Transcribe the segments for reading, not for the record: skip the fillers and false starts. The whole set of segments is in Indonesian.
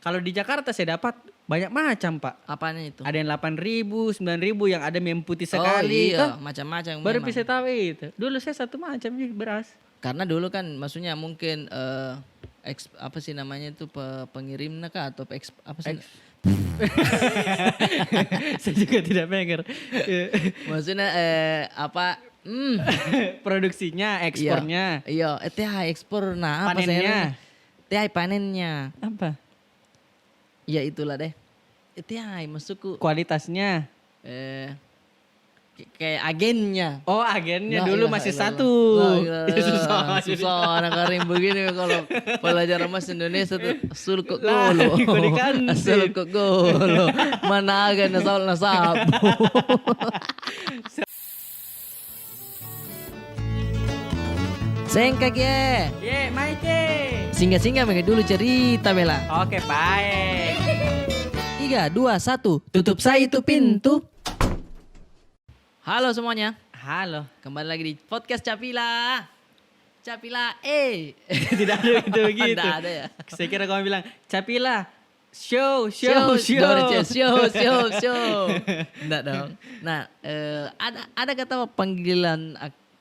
Kalau di Jakarta saya dapat banyak macam, Pak. Apanya itu? Ada yang 8.000, 9.000 yang ada mie putih Oh sekali. iya, macam-macam Baru memang. bisa tahu itu. Dulu saya satu macam nih beras. Karena dulu kan maksudnya mungkin apa sih namanya itu pengirimnya kah atau apa sih? Saya juga tidak penger. Maksudnya apa? Produksinya, ekspornya, Iya, TH ekspor nah apa panennya. TH panennya. Apa? Ya itulah deh. TH masukku Kualitasnya. Kayak agennya. Oh, agennya La dulu ilaha masih illallah. satu. La Ya, ilaha. susah. Susah anak karim begini kalau pelajaran mas Indonesia tuh sul kok Lah, golo. ikut dikanti. Sul kok golo. Mana aga nasal nasabu. Sengkak ya. Ye, Maike. Singgah-singgah mereka dulu cerita Bella. Oke, baik. 3, 2, 1. Tutup saya itu pintu. Halo semuanya. Halo. Kembali lagi di podcast Capila. Capila Tidak ada itu begitu. Tidak ada ya. Saya kira kamu bilang, Capila, show. Enggak dong. Nah, ada kata panggilan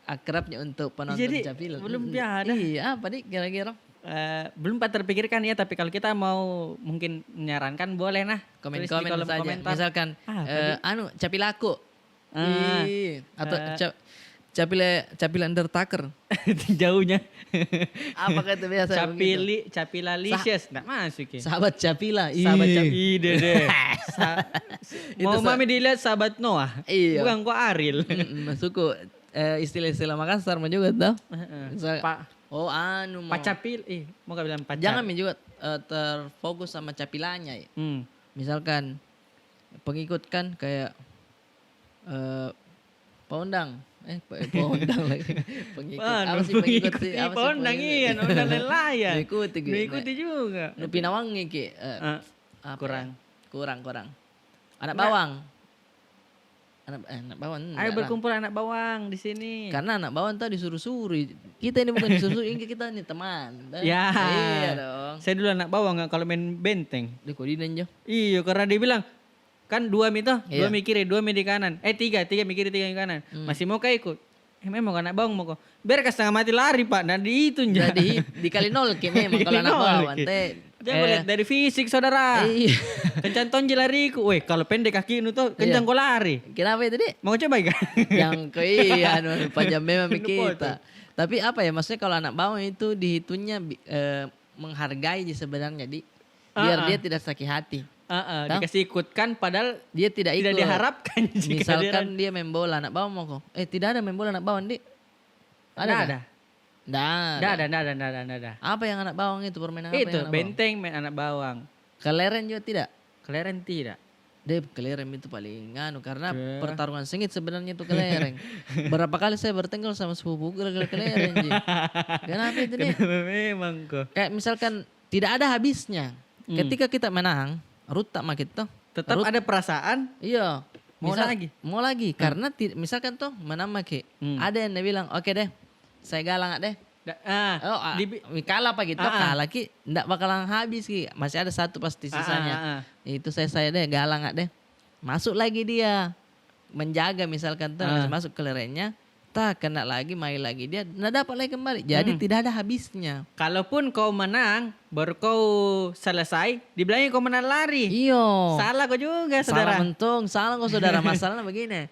akrabnya untuk penonton Jadi, Capila. belum ada. Iya, apa nih kira-kira? Belum terpikirkan ya, tapi kalau kita mau mungkin menyarankan boleh nah. Tulis di Komen kolom saja. komentar. Misalkan Capilaku. Ah, Atau Capila Undertaker. Jauhnya. Apa kata biasa begitu? Capila Licious. Nggak masuk ya. Sahabat Capila. Sahabat Ih. Ide deh. Mau mami dilihat sahabat Noah. Iya. Bukan kok Ariel. Masukku istilah-istilah Makassar mah juga tau. Misal- Pak mau. Capil, mau gak bilang Pak Jangan juga terfokus sama capilanya ya. Misalkan pengikut kan kayak Paundang. Paundang lagi. Pengikut. Apa sih pengikut sih? Apa sih Paundang iya, undang nelayan. Mengikuti gitu. Mengikuti juga. Nu Pinawangi ki. Apa kurang. ya? Kurang. Anak bawang. Anak bawang. Ayo berkumpul anak bawang di sini. Karena anak bawang tadi disuruh-suri. Kita ini bukan disuruh, ini kita ini teman. Ya. Iya dong. Saya dulu anak bawang nggak kalau main benteng. Di kodinen jo. Iya, karena dia bilang kan 2 mie toh, 2 Iya. mie kiri, 2 mie di kanan. 3 mie kiri, 3 mie kanan. Masih mau ikut? Memang anak bawang mau kok. Biar setengah mati lari Pak. Nah di itu Jadi dikali nol ki memang kalau anak bawang teh. Jangan lihat dari fisik saudara. Iya. Kencang tonji lariku. Weh kalau pendek kaki itu tuh kencang kok lari. Kenapa itu Dik? Mau coba kan? Yang iya panjang memang Lu kita. Tapi apa ya maksudnya kalau anak bawang itu dihitungnya menghargai sebenarnya di biar dia tidak sakit hati. Tahu? Dikasih ikutkan padahal Dia tidak ikut. tidak diharapkan jika Misalkan dia main bola anak bawang mau kok. Tidak ada main bola anak bawang Dik. Nggak kah? ada. Nggak ada. Apa yang anak bawang itu permainan apa Itu yang anak bawang? benteng main anak bawang. Keleren juga tidak? Keleren tidak. Kelereng itu paling karena pertarungan sengit sebenarnya itu kelereng. Berapa kali saya bertengkar sama sepupu gara-gara kelereng. Ji. Kenapa itu nih? Memang kok. Kayak misalkan tidak ada habisnya. Ketika kita menang, rutak mah kita. Tetap ada perasaan. Iya. Mau lagi? Karena misalkan tuh menang maki. Ada yang dia bilang, oke deh, saya galang deh. Kalah apa gitu, kalah ki, ndak bakalan habis ki, masih ada satu pasti sisanya. Itu saya deh galang deh, masuk lagi dia, menjaga misalkan tuh masuk kelerengnya, tak kena lagi, main lagi dia, ndak dapat lagi kembali. Jadi tidak ada habisnya. Kalaupun kau menang, baru kau selesai, dibilangin kau menang lari. Iyo. Salah kau juga Salah saudara. mentung, salah kok saudara. Masalahnya begini,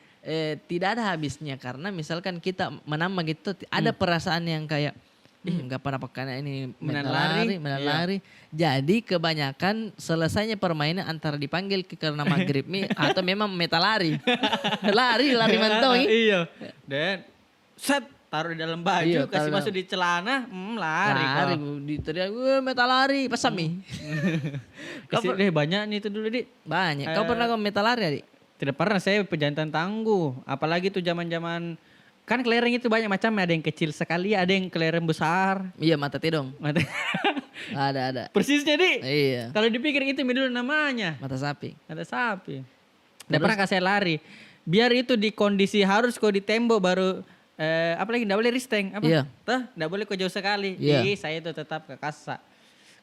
tidak ada habisnya karena misalkan kita menambah gitu, ada perasaan yang kayak nggak pernah pakai ini Menang lari. Jadi kebanyakan selesainya permainan antara dipanggil karena maghrib nih atau memang meta lari lari mentong. Iya. Dan set taruh di dalam baju, Iya, kasih taruh masuk di celana, lari. Diteriak meta lari pas mi. Kau banyak nih itu dulu Dik. Banyak. Kau pernah meta lari Adik? Tidak pernah, saya pejantan tangguh. Apalagi tuh zaman-zaman kan kelereng itu banyak macam, ada yang kecil sekali, ada yang kelereng besar. Iya, mata tidong. Ada. Persisnya Dik. Iya. Kalau dipikir itu dulu namanya. Mata sapi. Ada sapi. Tidak pernah kasih lari. Biar itu di kondisi harus kau di tembok baru apalagi tidak boleh risteng. Apa? Iya. Tuh, tidak boleh kau jauh sekali. Iya. Jadi saya itu tetap ke kasa.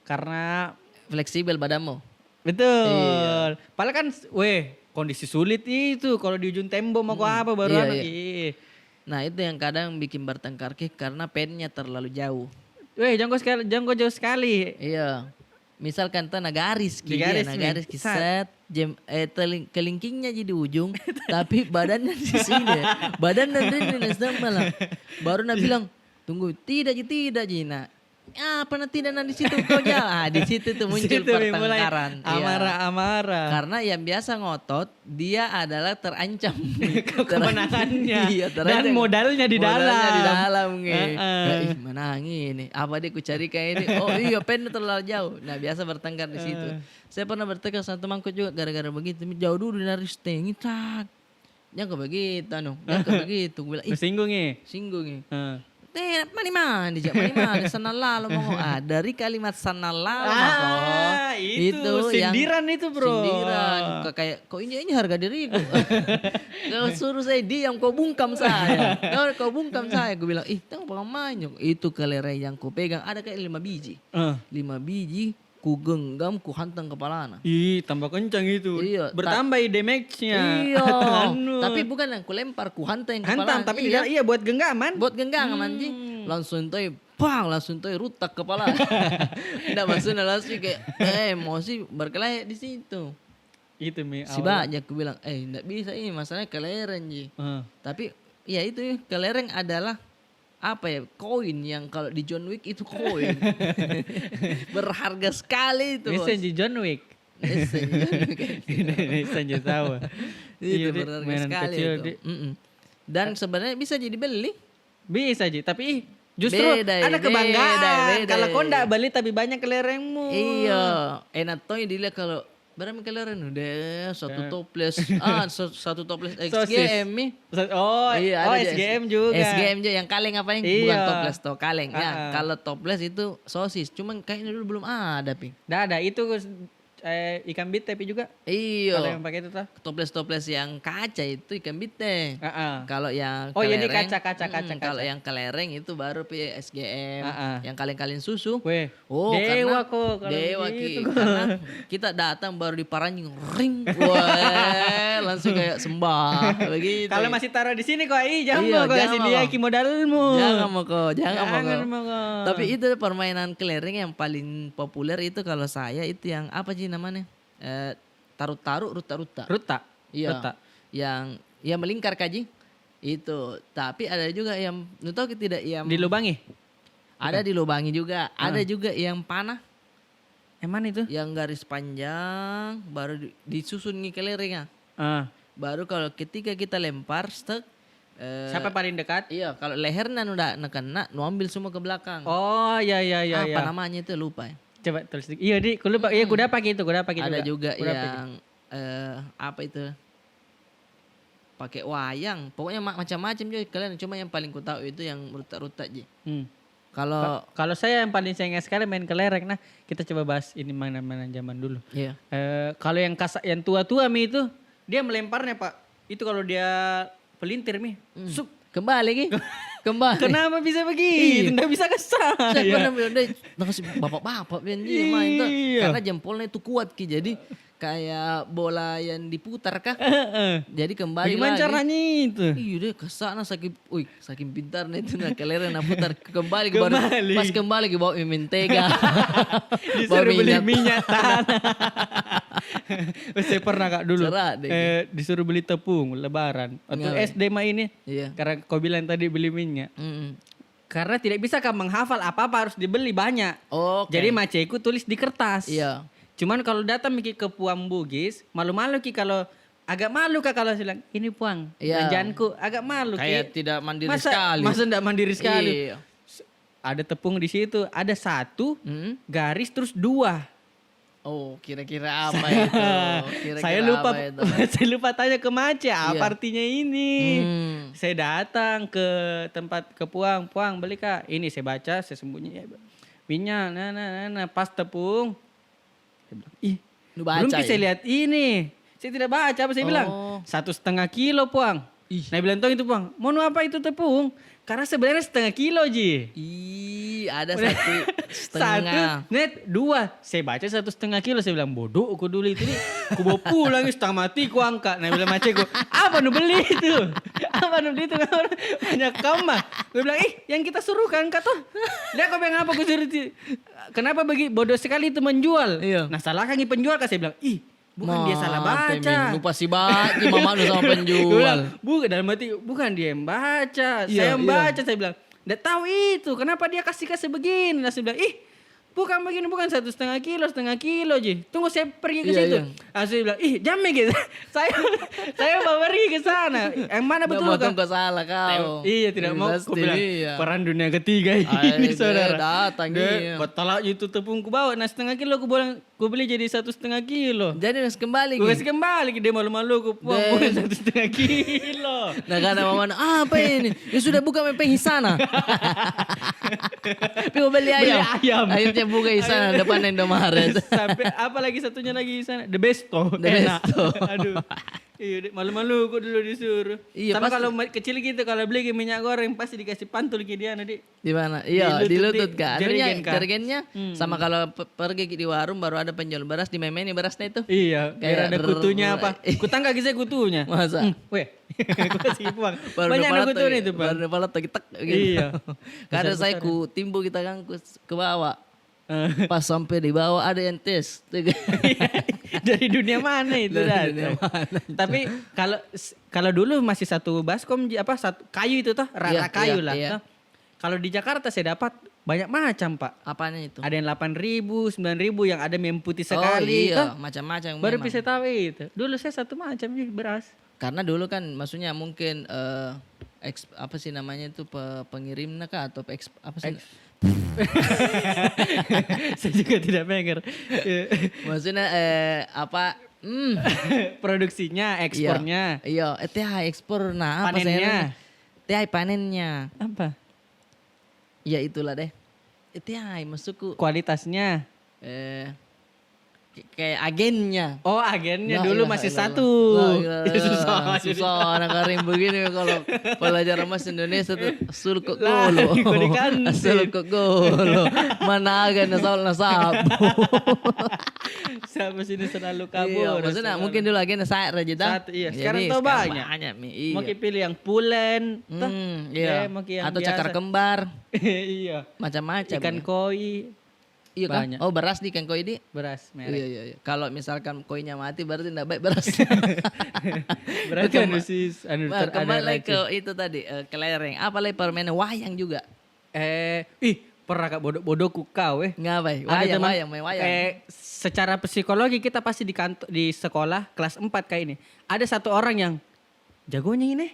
Karena fleksibel badanmu. Betul. Padahal kan, kondisi sulit itu kalau di ujung tembok mau apa baru Iya, anak. iya. Ih. Nah itu yang kadang bikin bertengkar Ki, karena pennya terlalu jauh. Jangkau jauh sekali. Iya. Misalkan tuh nagaris Di Ki, garis dia nih. nagaris Ki, set kelingkingnya jadi ujung, tapi badannya di sini. Badannya di malah. Baru nak bilang, tunggu, tidak Ji. Nah, apa nanti dan di situ kau jalan. Di situ tuh muncul Situ mulai pertengkaran. Iya. amarah. Karena yang biasa ngotot, dia adalah terancam. Kemenangannya. Iya, Dan modalnya di dalam. Modalnya di dalam. Heeh. Menang ini. Apa dia ku cari kayak ini. Oh iya, pennya terlalu jauh. Nah biasa bertengkar di situ. Saya pernah bertengkar sama temanku juga gara-gara begitu. Jauh dulu dari steng. Jangan begitu. Jangan begitu. Gue bilang, Tersinggung ya? singgung ya. Mani. Mani sana lalu mau dari kalimat sana lalu Itu sindiran itu bro. Sindiran kayak kok ini harga diriku. Kau suruh saya diam, kau bungkam saya. Kau bungkam saya. Gue bilang tengok pengamannya. Itu kelereng yang kau pegang ada kayak 5 biji. 5 biji ku genggam, ku hantam kepala anak. Tambah kencang itu. Iya, Bertambah damage-nya. Iya. Tapi bukan yang ku lempar, ku hantam kepala. Tapi iya buat genggaman. Buat genggaman anjing. Langsung toy rutak kepala. Nggak maksudnya langsung kayak emosi berkelahi di situ. Itu Mi. Si banyak aku bilang, nggak bisa ini masalahnya kelereng Ji. Tapi ya itu ya, kelereng adalah apa ya, koin yang kalau di John Wick itu koin. Berharga sekali itu. Bisa di John Wick. Bisa aja tahu. Itu berharga sekali itu. Dan sebenarnya bisa jadi beli. Bisa Ji, tapi justru Beda, ada kebanggaan. beda. Kalau kau ndak beli tapi banyak kelerengmu. Iya, enak toy dilihat kalau berapa kelereng udah satu toples, satu toples SGM nih. Iya, ada SGM juga. SGM juga yang kaleng apa nih? Iya. Bukan toples toh, kaleng. Ya, kalau toples itu sosis, cuman kayaknya dulu belum ada, Pi. Nggak ada, itu ikan bit tapi juga. Iya. Kalau yang pakai itu tuh. Toples yang kaca itu ikan bite. Kalau yang jadi kelereng, kaca. Kalau yang kelereng itu baru SGM. Yang kaleng-kaleng susu. Dewa kok. Dewa gitu. Karena kita datang baru diparanjing ring. Wah, langsung kayak sembah begitu. Kalau masih taruh di sini kok, jangan mau kok kasih dia modalmu. Jangan mau kok. Tapi itu itu permainan kelereng yang paling populer itu kalau saya itu yang apa sih namanya? Taruh-taruh, ruta-ruta. Iya. Ruta. Yang melingkar kaji. Itu. Tapi ada juga yang, lu tahu tidak yang dilubangi? Ada dilubangi juga. Ada juga yang panah. Emang itu? Yang garis panjang baru disusun nih kelerengnya. Baru kalau ketika kita lempar stek. Siapa paling dekat? Iya, kalau lehernya udah kena, nu ambil semua ke belakang. Oh, iya. Apa namanya itu lupa ya. Coba tulis sedikit. Iya, aku lupa. Iya, kuda pakai itu. Ada juga yang apa itu? Pakai wayang. Pokoknya macam-macam juga kalian. Cuma yang paling ku tahu itu yang ruta-ruta aja. Kalau saya yang paling sayang sekali main kelereng. Nah, kita coba bahas ini mana zaman dulu. Iya. Kalau yang tua-tua Mi itu, dia melemparnya Pak. Itu kalau dia pelintir Mi. Kembali Kembali. Kenapa bisa begitu? Tidak bisa kesal. Saya pernah bilang deh, kasih bapak-bapak main tuh. Karena jempolnya itu kuat Ki. Jadi kayak bola yang diputar kah? Jadi kembali bagaimana lagi. Caranya itu? Iya deh kesana saking pintarnya itu nak kelereng nak putar kembali. Pas kembali ke bawa mentega. Disuruh beli minyak tanah. Saya pernah Kak dulu. Disuruh beli tepung lebaran. Waktu SD mah ini. Iya. Karena kau bilang tadi beli minyak. Karena tidak bisa kan menghafal apa-apa harus dibeli banyak. Jadi maceku tulis di kertas. Iya. Cuman kalau datang ke Puang Bugis, malu-malu Ki kalau agak malu Kak kalau bilang ini Puang, belanjaanku agak malu Ki. Kayak tidak mandiri sekali. Masa enggak mandiri sekali? Iya. Ada tepung di situ, ada 1 garis terus 2. Oh, kira-kira apa itu? Saya lupa tanya ke Mace apa artinya ini. Saya datang ke tempat ke Puang beli Kak. Ini saya baca, saya sembunyi minyak. Nah, pas tepung. Saya bilang, belum bisa lihat ini. Saya tidak baca apa saya bilang. 1,5 kilo Puang. Nah bilang itu Puang, mau apa itu tepung? Karena sebenarnya 0,5 kilo Ji. ada 1,5. Net 2. Saya baca 1,5 kilo. Saya bilang bodoh aku dulu itu nih. Aku bawa pulang setengah mati ku angkat. Nah bilang macetku, apa nu beli itu? Apa nu beli itu? Banyak kama. Gue bilang yang kita suruh kan kata. Dia kau bilang apa aku suruh. Kenapa bodoh sekali itu menjual? Iya. Nah salah kan penjual kan saya bilang bukan dia salah baca. Lupa si baca mama nu sama penjual. Bukan dalam hati bukan dia yang baca. Iya, Saya yang baca saya bilang. Nggak tahu itu kenapa dia kasih begini. Nah saya bilang bukan begini, bukan 1,5 kilo Ji. Tunggu saya pergi ke situ. Nah, saya bilang, jamnya gitu. saya mau pergi ke sana. Yang mana betul kan? Kau salah kau. Iya, tidak mau. Aku bilang, peran dunia ketiga ini saudara. Datang Betul itu tepung ku bawa. Nah 1,5 kilo ku beli jadi 1,5 kilo. Jadi harus kembali. Gue kasih kembali. Dia malu-malu ku buang 1,5 kilo. Nah karena mama, apa ini? Ya sudah buka mepeng di sana. Tapi mau beli ayam. Akhirnya buka di sana depan Indomaret. Sampai apa lagi satunya lagi di sana? The Besto. Aduh. Iya, malu-malu kok dulu disuruh. Iya, sama kalau kecil gitu kalau beli minyak goreng pasti dikasih pantul ke dia nanti. Di mana? Iya, di lutut kan. Jerigennya sama kalau pergi di warung baru ada penjual beras di memeni berasnya itu. Iya, biar ada kutunya apa. Kutangga kisah kutunya. Masa? Weh. Kasih puang. Banyak ada kutunya itu, Bang. Baru pala tek gitu. Iya. Kadang saya ku timbu kita kan ke bawah. Pas sampai di bawah ada yang tes. Dari dunia mana itu Tapi kalau dulu masih satu baskom satu kayu itu toh, rata kayu lah. Iya. Kalau di Jakarta saya dapat banyak macam, Pak. Apanya itu? Ada yang 8.000, 9.000 yang ada yang putih sekali. Iya, macam-macam. Baru bisa tahu itu. Dulu saya satu macam beras. Karena dulu kan maksudnya mungkin apa sih namanya itu pengirimnya kah atau apa sih? Saya juga tidak pengen. Maksudnya apa? Produksinya, ekspornya. Iya, TH ekspor. Nah, apa panennya? TH panennya. Apa? Ya itulah deh. TH masukku. Kualitasnya. Kayak agennya. Oh agennya dulu masih satu. Susah anak karim begini kalau pelajaran mas Indonesia tuh suluk golo. Suluk golo. Mana agen asal nasabu. Sampai sini selalu kabur. Iya, maksudnya mungkin dulu agennya saya raja dah. Iya, sekarang tuh banyak. Iya. Mau pilih yang pulen. Iya. Atau cakar kembar. Iya. Macam-macam. Ikan koi. Iya kan? Oh beras di ikan koi di? Beras merek. Iya. Kalau misalkan koinya mati berarti tidak baik beras. Berarti kembali lagi ke itu tadi kelereng. Apa lagi permainan wayang juga? Pernah kak bodohku kau Ngapain? Wayang. Secara psikologi kita pasti di sekolah kelas 4 kayak ini. Ada satu orang yang jagonya ini.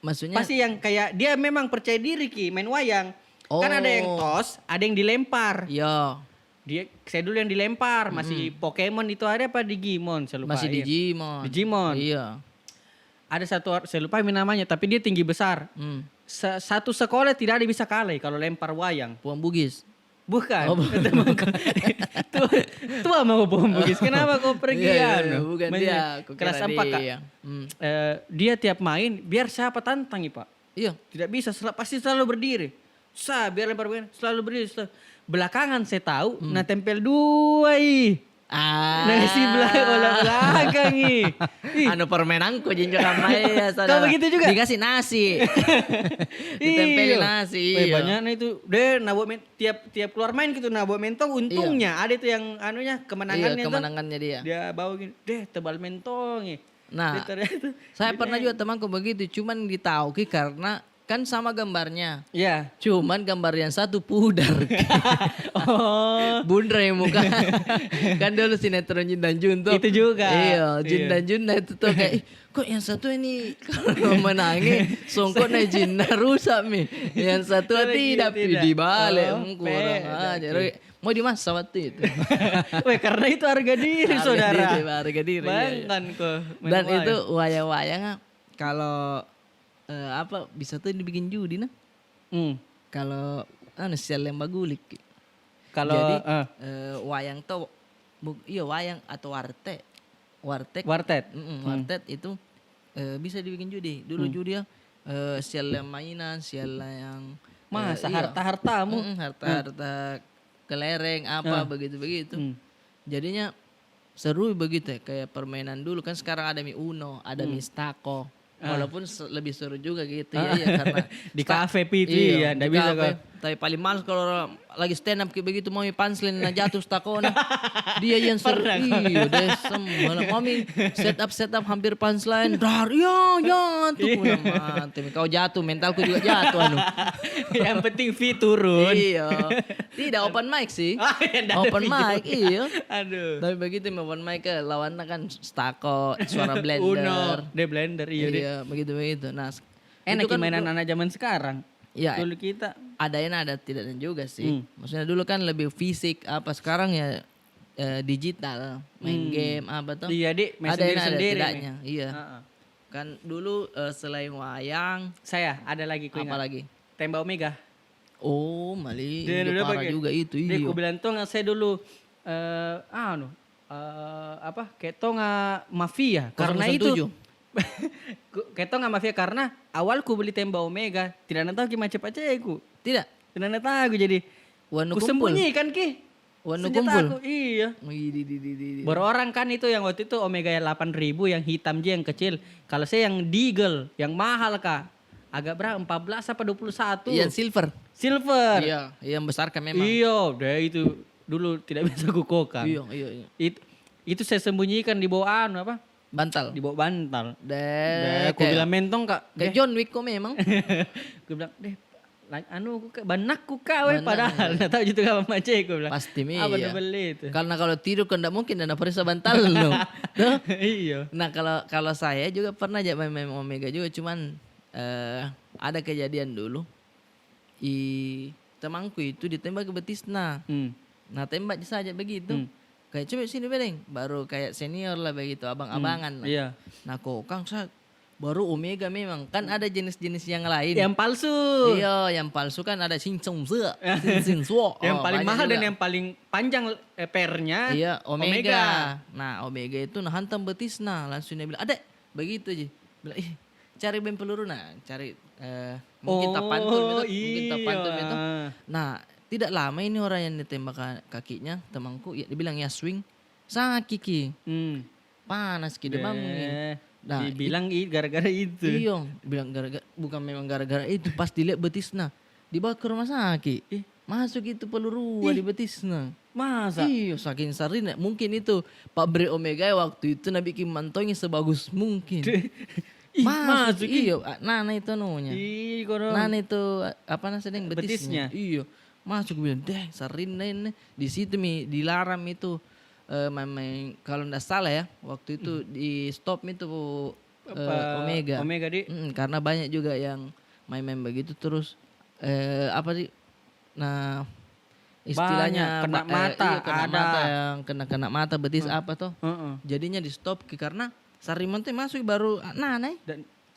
Maksudnya? Pasti yang kayak dia memang percaya diri main wayang. Kan ada yang tos, ada yang dilempar. Iya. Saya dulu yang dilempar, masih Pokemon itu ada apa Digimon, saya lupa. Masih Digimon. Iya. Ada satu saya lupa namanya, tapi dia tinggi besar. Satu sekolah tidak ada bisa kalah kalau lempar wayang. Puan Bugis. Bukan. Tua mau Puan Bugis. Kenapa kau pergi bukan dia. Kelas 4 Kak. Dia tiap main biar siapa tantangi, Pak. Iya. Tidak bisa, pasti selalu berdiri. Biar lempar wayang selalu berdiri. Belakangan saya tahu, nah tempel 2 Nasi belakang Anu permenanku jinjang ya Kau begitu juga? Dikasih nasi. Ditempelin nasi. Banyak itu. Deh tiap keluar main gitu buat mentong untungnya ada itu yang anunya kemenangannya. Iya, kemenangannya dia. Dia bawa gini, deh tebal mentong. Nah, saya pernah juga temanku begitu, cuman ditauki karena kan sama gambarnya. Iya. Cuman gambar yang satu pudar. Bundar yang muka. Kan dulu sinetron Jin dan Jun tuh. Itu juga. Iya, Jin dan Jun itu tuh kayak kok yang satu ini kalau menangis songkoknya Jin rusak mi. Yang satu tidak dibalik. Kurang aja. Mau dimasak waktu itu. Karena itu harga diri saudara. Harga diri. Bayangkan kok. Dan itu wayang-wayang kalau bisa tuh dibikin judi nah. Kalau sial yang bagulik. Kalau jadi wayang tuh wayang atau wartet. Wartet itu bisa dibikin judi. Dulu judi ya sial yang mainan, sial yang Masa harta-hartamu? Harta-harta kelereng apa begitu-begitu. Jadinya seru begitu ya, kayak permainan dulu kan sekarang ada Mi Uno, ada Mi Stako. Walaupun lebih seru juga gitu ya, karena di kafe itu ya, enggak bisa kok. Tapi paling males kalau lagi stand up kayak begitu mau punchline na jatuh stakona. Dia yang seru. Iya, deh malah mami set up hampir punchline. Dar ya tuh mati. Kau jatuh, mentalku juga jatuh anu. Yang penting fee turun. Iya. Tidak open mic sih. Open mic iya. Aduh. Tapi begitu open mic lawannya kan stako, suara blender. Uno, de blender iya begitu. Nah, enak kan mainan anak zaman sekarang. Ya, dulu kita ada tidaknya juga sih. Maksudnya dulu kan lebih fisik apa sekarang ya digital, main game apa tuh. Iya, main sendiri tidaknya. Iya. Kan dulu selain wayang, saya ada lagi apa lagi? Tembak Omega. Oh, Mali. Itu parah juga itu. Iya. Aku bilang tuh saya dulu kayak tuh mafia karena itu. Keto nggak mafia karena awal ku beli tembak Omega tidak tahu gimana cepat aku tidak tahu jadi ku sembunyikan senjata aku iya berorang kan itu yang waktu itu Omega yang 8.000 yang hitam aja yang kecil kalau saya yang Deagle yang mahal kak agak berapa 14 apa 21 yang silver iya yang besar kan memang iya deh itu dulu tidak bisa ku kokang iya itu saya sembunyikan di bawah bantal. Dibawa bantal. Aku bilang mentong kak. Kayak John Wick kok memang. Aku bilang banakku kak padahal. Nggak tahu gitu apa macam aku bilang. Pasti apa beli itu. Karena kalau tidur kan nggak mungkin ada perisa bantal loh. Iya. Nah kalau saya juga pernah aja main Omega juga cuman ada kejadian dulu. Temanku itu ditembak ke betisna. Nah tembak saja begitu. Kayak coba sini bedeng, baru kayak senior lah begitu, abang-abangan lah. Iya. Nah kokang baru Omega memang kan ada jenis-jenis yang lain. Yang palsu. Iya, yang palsu kan ada Shinsung yang paling mahal juga. Dan yang paling panjang pernya. Iya, Omega. Nah Omega itu hantam betisna, langsung dia bilang, adek begitu aja. Bilang cari bem peluru cari mungkin tapantun itu. Nah tidak lama ini orang yang ditembak kakinya temanku ya dibilang ya swing sakit ki panas ki demamnya. Nah dibilang gara-gara itu. Iya bilang gara-gara bukan memang gara-gara itu pas dilihat betisna dibawa ke rumah sakit masuk itu peluru di betisna. Masa? Iya saking sering mungkin itu pabrik Omega waktu itu nabi bikin mantongnya sebagus mungkin. Masuk iya nana itu nunya. Nana itu apa namanya betisnya. Iya. Masuk bilang deh sarin di situ dilarang itu main kalau nggak salah ya waktu itu di stop itu Omega karena banyak juga yang main begitu terus apa sih nah istilahnya kena mata kena mata yang kena mata betis apa toh jadinya di stop karena sariman tuh masuk baru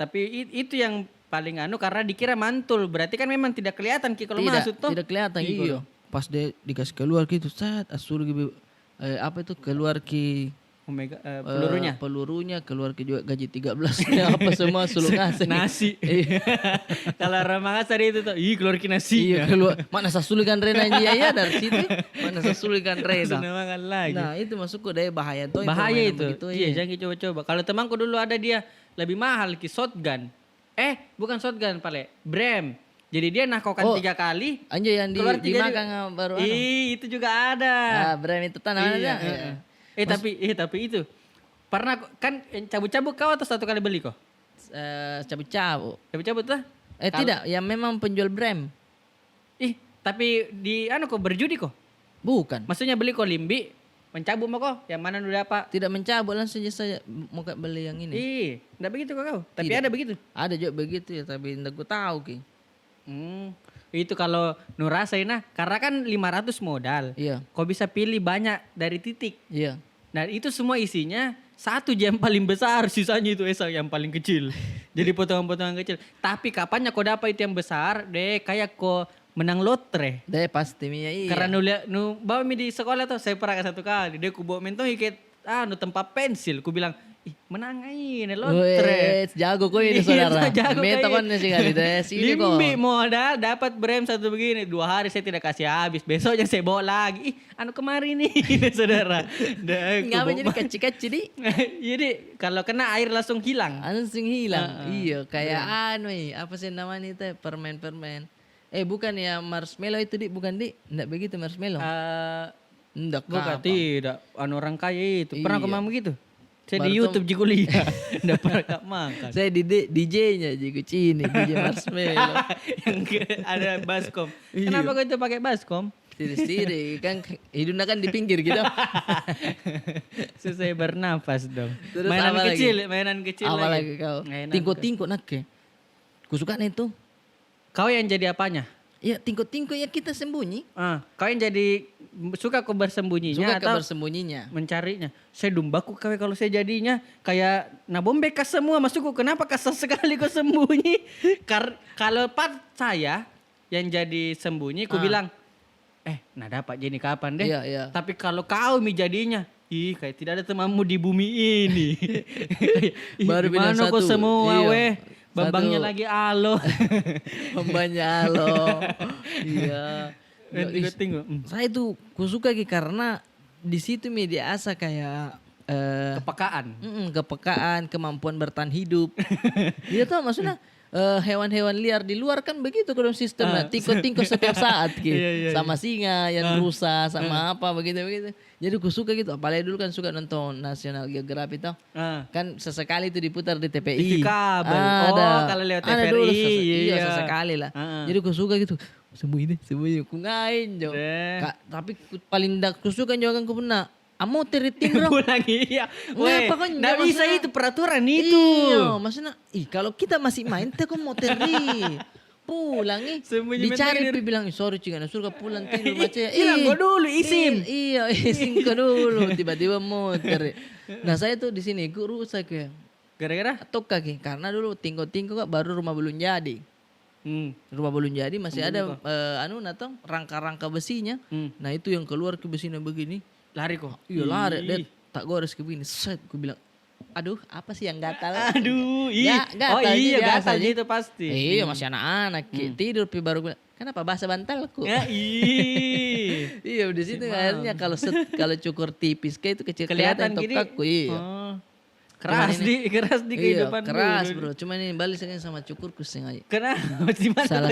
tapi itu yang paling karena dikira mantul berarti kan memang tidak kelihatan kalau masuk toh tidak kelihatan iya pas dia dikasih keluar gitu asur gitu apa itu keluar ki Omega pelurunya keluar ke juga gaji 13 apa semua suluk nasi kalau orang Makassar itu tuh keluar ki nasi iya keluar mana sasulikan rena ya dari situ mana sasulikan rena makan lagi nah itu masukku deh bahaya itu iya jangan coba-coba kalau temanku dulu ada dia lebih mahal ki shotgun bukan shotgun pale Brem. Jadi dia nakokan 3 kali. Anjay yang dimakan baru itu juga ada. Brem itu tanahnya. Tapi itu. Pernah kan cabut-cabut kau atau 1 kali beli kok? Cabut-cabut. Cabut-cabut tuh? Tidak, yang memang penjual Brem. Tapi di kok berjudi kok? Bukan. Maksudnya beli kok limbi, mencabut mau kok? Yang mana udah apa? Tidak mencabut langsung saja mau beli yang ini. Enggak begitu kok. Tapi ada begitu. Ada juga begitu ya, tapi enggak gue tahu ki. Itu kalau nu rasain karena kan 500 modal. Iya. Kau bisa pilih banyak dari titik. Iya. Nah itu semua isinya 1 jam paling besar, sisanya itu yang paling kecil. Jadi potongan-potongan kecil. Tapi kapannya kau dapat itu yang besar, kayak kau menang lotre. Deh pasti iya. Karena nu bawa di sekolah tuh saya pernah 1 kali. Dia ku bawa mentong ikat tempat pensil. Ku bilang menang ini lotre. Jago kok ini saudara. Jago Meta kan sih kali deh. Sini kok. Limbi modal dapat brem satu begini. 2 hari saya tidak kasih habis. Besoknya saya bawa lagi. Kemarin nih saudara. Ngapain jadi kecil-kecil nih? Jadi kalau kena air langsung hilang. Langsung hilang. Iya kayak apa sih namanya itu permen-permen. Bukan ya marshmallow itu bukan Enggak begitu marshmallow. Enggak bukan tidak. Orang kaya itu. Pernah kemana begitu? Saya di YouTube juga lihat. Enggak pernah makan. Saya di DJ-nya juga Cini, DJ marshmallow. Yang ada baskom. Kenapa kau itu pakai baskom? Sendiri kan hidungnya kan di pinggir gitu. Susah bernafas dong. Terus mainan kecil apa lagi kau? Tingko-tingko nak ke? Kusuka itu. Kau yang jadi apanya? Ya tingko-tingko ya kita sembunyi. Kau yang jadi suka kau bersembunyinya atau bersembunyinya? Mencarinya. Saya dumbaku kau kalau saya jadinya kayak bombe kas semua masukku. Kenapa kasar sekali kau sembunyi? Kalau part saya yang jadi sembunyi, ku bilang, nah dapat jadi kapan deh. Iya. Tapi kalau kau jadinya, kayak tidak ada temanmu di bumi ini. Baru bilang kau semua iya. Bambangnya lagi alo. Bambangnya alo. Iya. Saya tuh kusuka karena di situ media asa kayak kepekaan, kemampuan bertahan hidup. Dia tahu maksudnya hewan-hewan liar di luar kan begitu kalau sistemnya tingko-tingko setiap saat gitu. Sama singa, yang rusa, sama apa begitu-begitu. Jadi aku suka gitu. Apalagi dulu kan suka nonton National Geographic tau. Kan sesekali itu diputar di TPI. TV kabel. Kalau lewat TVRI. Dulu iya sesekali lah. Jadi aku suka gitu. Sembunyi. Aku ngain jo. Tapi paling aku suka juga kan aku pernah. Amo teritin bro. Lagi iya. Ngapa kok nggak bisa itu peraturan itu. Iya, maksudnya kalau kita masih main teh kok mau teri. Pulang dicari bilang sorry cingana suruh pulang tidur baca. Hilang gua dulu isim. Iya, isim gua dulu tiba-tiba motor. Nah, saya tuh di sini gua rusak ya. Gara-gara tok kaki karena dulu tingko-tingko kak baru rumah belum jadi. Rumah belum jadi masih ada rangka-rangka besinya. Nah, itu yang keluar ke besinya begini. Lari kok. Iya lari. Tak gores ke begini. Set gue bilang. Aduh apa sih yang gatal? Aduh gatal gatal gitu pasti. Iya masih anak-anak. Tidur baru bilang. Kenapa basah bantalku? Iya di situ akhirnya kalau cukur tipis kayak itu kecil kelihatan tokakku. Iya. Keras di kehidupan keras bro. Cuma ini balik sama cukurku sengaja. Kenapa? Salah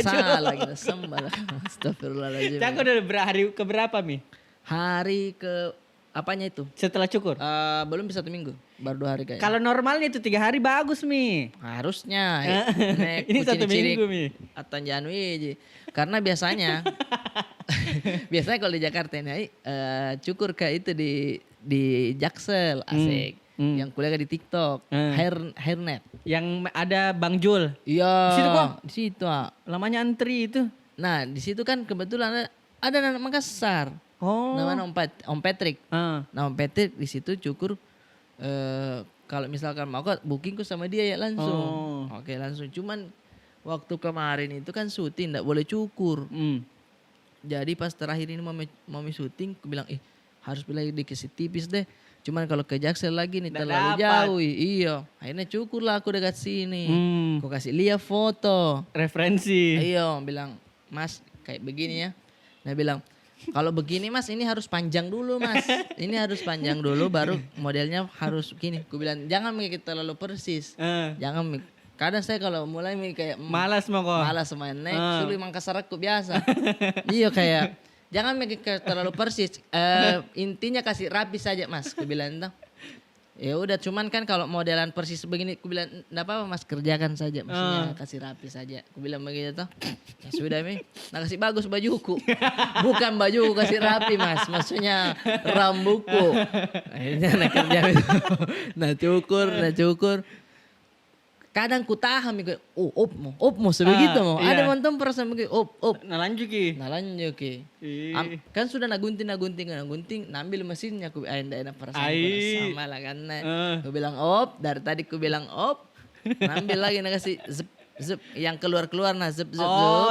kita sembal. Astagfirullahaladzim. Cak udah hari keberapa Mi? Hari ke apanya itu? Setelah cukur? Belum bisa 1 minggu. Baru 2 hari kayaknya. Kalau normalnya itu 3 hari bagus Mi. Harusnya. Ini 1 minggu Mi. Atau Januari. Karena biasanya kalau di Jakarta ini cukur kayak itu di Jaksel asik. Yang kuliah di TikTok, hairnet. Yang ada Bang Jul. Iya. Di situ kok? Di situ. Lamanya antri itu. Nah, di situ kan kebetulan ada anak Makassar. Namanya Om Patrick. Nah, Om Patrick di situ cukur kalau misalkan mau bookingku sama dia ya langsung. Oke, langsung. Cuman waktu kemarin itu kan syuting enggak boleh cukur. Jadi pas terakhir ini mau syuting aku bilang harus pilih dikasih tipis deh. Cuman kalau ke Jaksel lagi nih terlalu jauh. Iya. Akhirnya cukur lah aku dekat sini. Aku kasih lihat foto. Referensi. Iya. Bilang, Mas kayak begini ya. Nah bilang, kalau begini Mas ini harus panjang dulu Mas. Ini harus panjang dulu baru modelnya harus begini. Aku bilang, jangan mikir terlalu persis. Jangan kadang saya kalau mulai kayak malas mau kok. Malas main sulit Makassar aku biasa. Iya kayak jangan mikir terlalu persis. Intinya kasih rapi saja Mas. Aku bilang entah. Ya udah cuman kan kalau modelan persis begini aku bilang enggak apa-apa Mas kerjakan saja. Maksudnya kasih rapi saja. Aku bilang begitu toh. Ya sudah Mi. Nah kasih bagus bajuku. Bukan baju kasih rapi Mas. Maksudnya rambutku. Akhirnya nak kerja itu. Nah cukur. Kadang ku tahan mikir, opmo sebegitu mau. Ada mantan perasaan begitu, Nalanjut ki. Kan sudah nagunting, nambil mesinnya aku enak perasaan sama lah kan. Aku bilang dari tadi aku bilang nambil lagi nak kasih zep yang keluar zep.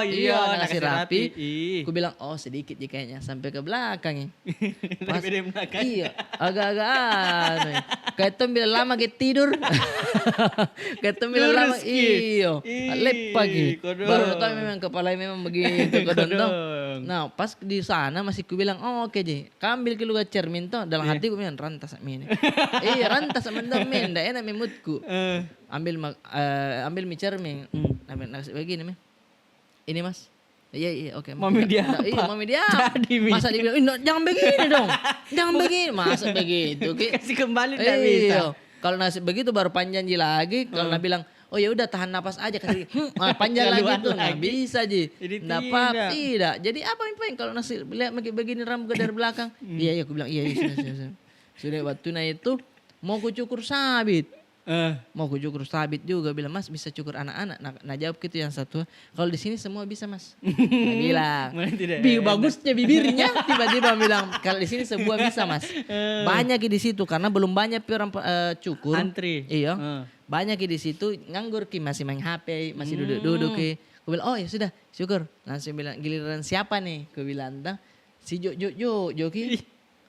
Iya, kasih rapi. Aku bilang sedikit kayaknya sampai ke belakang. Pas belakang. Iya, agak-agak Kayak tuh bila lama kita tidur. Kayak tuh bila lama iyo. Lepak gitu. Baru tahu memang kepala memang begitu kodong. Nah pas di sana masih ku bilang oke Ji. Kambil ke luar cermin tuh. Dalam hati ku bilang rantas ini. Iya rantas sama men. Nggak enak memutku. Ambil mie cermin. Nasi begini men. Ini mas. Iya oke. Mami dia apa? Iya mami dia. Masa dia bilang, jangan begini dong. Jangan begini. Masa begitu. Kasih kembali tidak bisa. Kalau nasi begitu baru panjang lagi. Kalau bilang, oh ya udah tahan napas aja. Kasih panjang lagi tuh. Nggak bisa Ji. Tidak. Jadi apa yang kalau nasi lihat begini rambut dari belakang. Iya aku bilang iya. Sudah waktunya itu mau ku cukur sabit. Mau ku cukur sabit juga bilang mas bisa cukur anak-anak. Nah jawab gitu yang satu. Kalau di sini semua bisa mas. Nah, bilang. Bagusnya bibirnya tiba-tiba bilang kalau di sini semua bisa mas. Banyak di situ karena belum banyak orang cukur. Antri. Iya. Banyak di situ nganggur ki masih main HP masih duduk-duduk ki. Aku bilang oh ya sudah syukur. Langsung bilang giliran siapa nih? Aku bilang si Joki.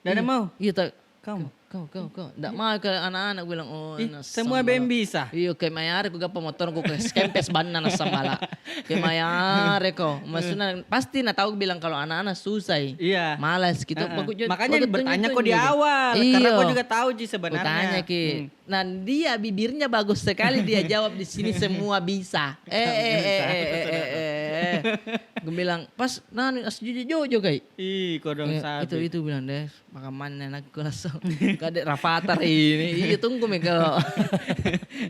Tidak mau. Iya Kau. Nggak mau ke anak-anak bilang semua BM bisa. Iya kayak mayar aku gak motor aku ke skempes banana samala. Kayak mayar ko. Maksudnya pasti tahu bilang kalau anak-anak susah. Iya. Malas gitu. Makanya bertanya kok di awal. Karena kau juga tahu Ji sebenarnya. Tanya ki. Nah dia bibirnya bagus sekali dia jawab di sini semua bisa. Gue bilang pas jujur kayak. Kodong sabi. Itu bilang deh makamannya anak gue langsung. Kadek rafatar ini. Iya tunggu kalau.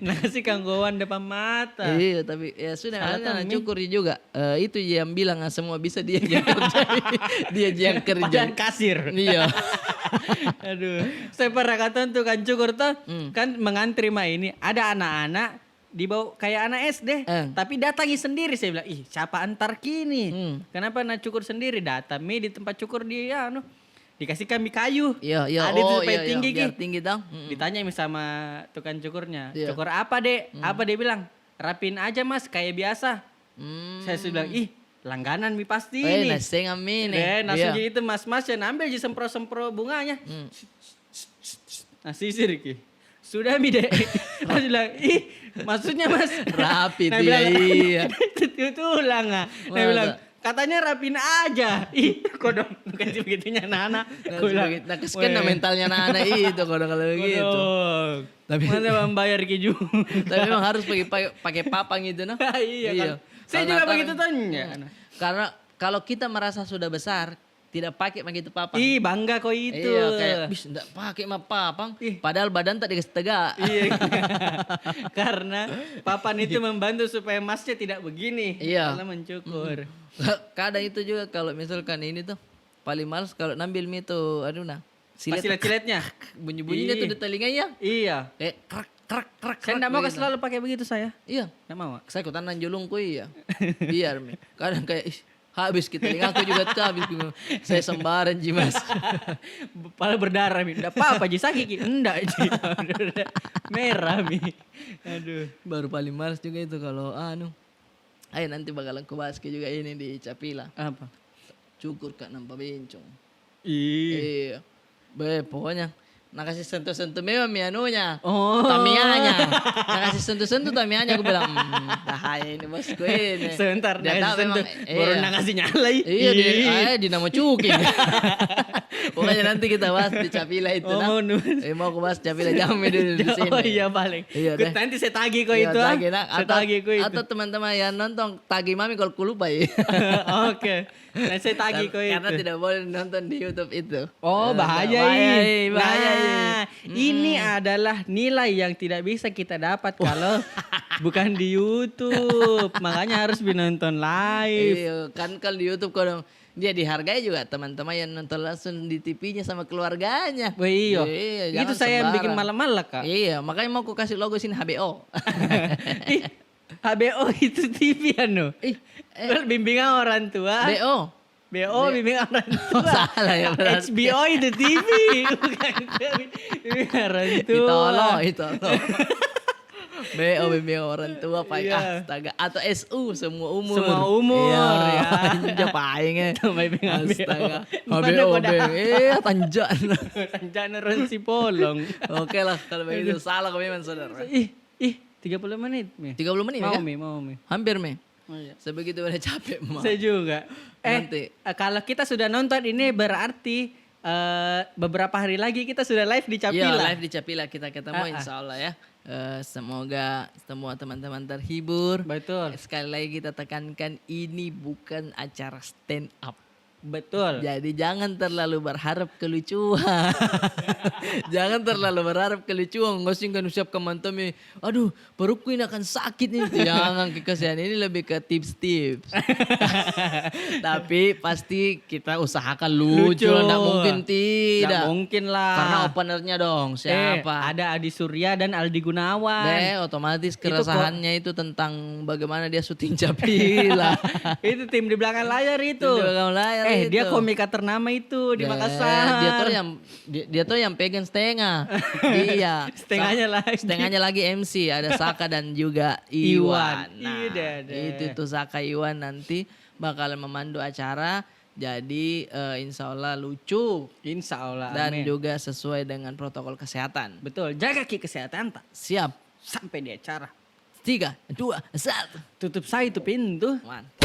Nasi kanggoan depan mata. Iya tapi ya sudah kan cukur juga. Itu yang bilang semua bisa dia yang kerja. Dia yang kerja. Padahal kasir. Iya. Aduh. Saya pernah kata tuh kan cukur tuh. Kan mengantri mah ini. Ada anak-anak. Dibawa kayak anak SD. Tapi datangi sendiri. Saya bilang siapa antar kini. Kenapa nak cukur sendiri. Datang di tempat cukur dia. Dikasih kami kayu. Iya. Ada itu supaya tinggi biar tinggi dong. Ditanya sama tukang cukurnya. Cukur apa dek? Apa dia bilang? Rapin aja mas kayak biasa. Saya bilang langganan mi pasti ini. Nasi ngamin. Langsung itu mas-mas yang ambil di sempro-sempro bunganya. Nah sisir ki. Sudah mi dek. Saya bilang maksudnya mas. Rapi dia iya. Itu ulang ah. Saya bilang. Katanya rapin aja. Kodong. Kasih begitunya anak-anak. Nah kesken mentalnya anak-anak itu kodong kalau begitu. Tapi mana membayar keju. Tapi memang harus pakai papang itu no. Iya kan. Saya juga begitu tanya. Karena kalau kita merasa sudah besar, tidak pakai begitu papang. Bangga kok itu. Iya kayak enggak pakai papang. Padahal badan tak dikasih tegak. Iya. Karena papan itu membantu supaya masnya tidak begini. Iya. Kalau mencukur. Kadang itu juga kalau misalkan ini tuh paling males kalau ngambil mie tuh silet-siletnya. Bunyi-bunyinya tuh di telinganya. Iya. Kayak krak. Saya enggak mau selalu pakai begitu saya. Iya. Enggak mau. Saya ikutan julungku iya. Biar mie. Kadang kayak habis kita telingaku juga habis. Saya sembaran Ji mas. Kepala berdarah mi. Enggak apa-apa Ji sakit Ki. Enggak Ji. Merah mi. Aduh. Baru paling males juga itu kalau ayo nanti bakalan ku bahas juga ini di Capila. Apa? Cukur kak nampak bencong. Iya. Pokoknya nak kasih sentuh-sentuh memang mianunya. Tamianya. Nak kasih sentuh-sentuh tamianya aku bilang bahaya ini bosku ini. Sebentar dia kasih sentuh. Baru nak kasih nyalai. Iya dinamo cuki. Pokoknya nanti kita bahas di Capila itu mau aku bahas Capila jam dulu di sini. Oh iya paling. Iya deh. Nanti saya tagih kok itu. Saya tagih kok itu. Atau teman-teman yang nonton tagih mami kalau ku lupa ya. Oke. Nah saya tagih kok itu. Karena tidak boleh nonton di YouTube itu. Bahaya ini adalah nilai yang tidak bisa kita dapat kalau bukan di YouTube. Makanya harus nonton live. Iya, kan kalau di YouTube kalau dia dihargai juga teman-teman yang nonton langsung di TV-nya sama keluarganya. Iya. Itu saya yang bikin malam-malam Kak. Iya, makanya mau aku kasih logo sini HBO. HBO itu TV bimbingan orang tua. BO bimbingan orang tua. Salah ya berarti. HBO itu TV. Bukan bimbingan orang tua. Itu. BO bimbingan orang tua Pak. Astaga. Atau SU semua umur. Semua umur ya. Tanja paingnya. Astaga. BO tanjan. Tanjan ron si polong. Oke lah kalau begitu salah kami memang saudara. 30 menit. 30 menit mau Mi. Hampir Mi. Oh, iya. Sebegitu udah capek mah. Saya juga. Nanti. Kalau kita sudah nonton ini berarti beberapa hari lagi kita sudah live di Capila. Iya, live di Capila kita ketemu insya Allah ya. Semoga semua teman-teman terhibur. Betul. Sekali lagi kita tekankan ini bukan acara stand up. Betul. Jadi jangan terlalu berharap kelucuan. Jangan terlalu berharap kelucuan. Ngosing kan usiap ke mantami. Aduh, perutku ini akan sakit nih. Jangan kekasihan, ini lebih ke tips-tips. Tapi pasti kita usahakan lucu. Nggak mungkin tidak. Nggak mungkin lah. Karena openernya dong. Siapa? Ada Adi Surya dan Aldi Gunawan. Otomatis keresahannya itu tentang bagaimana dia syuting Capila. Itu tim di belakang layar itu. Tim di belakang layar. Dia komika ternama itu di Makassar. Dia tuh yang pegang setengah. Iya. Setengahnya lagi MC, ada Saka dan juga Iwan. Nah, itu tuh Saka Iwan nanti bakal memandu acara. Jadi insya Allah lucu. Insya Allah. Dan juga sesuai dengan protokol kesehatan. Betul. Jaga kesehatan tak? Siap. Sampai di acara. 3, 2, 1. Tutup saya itu pintu. Mantap.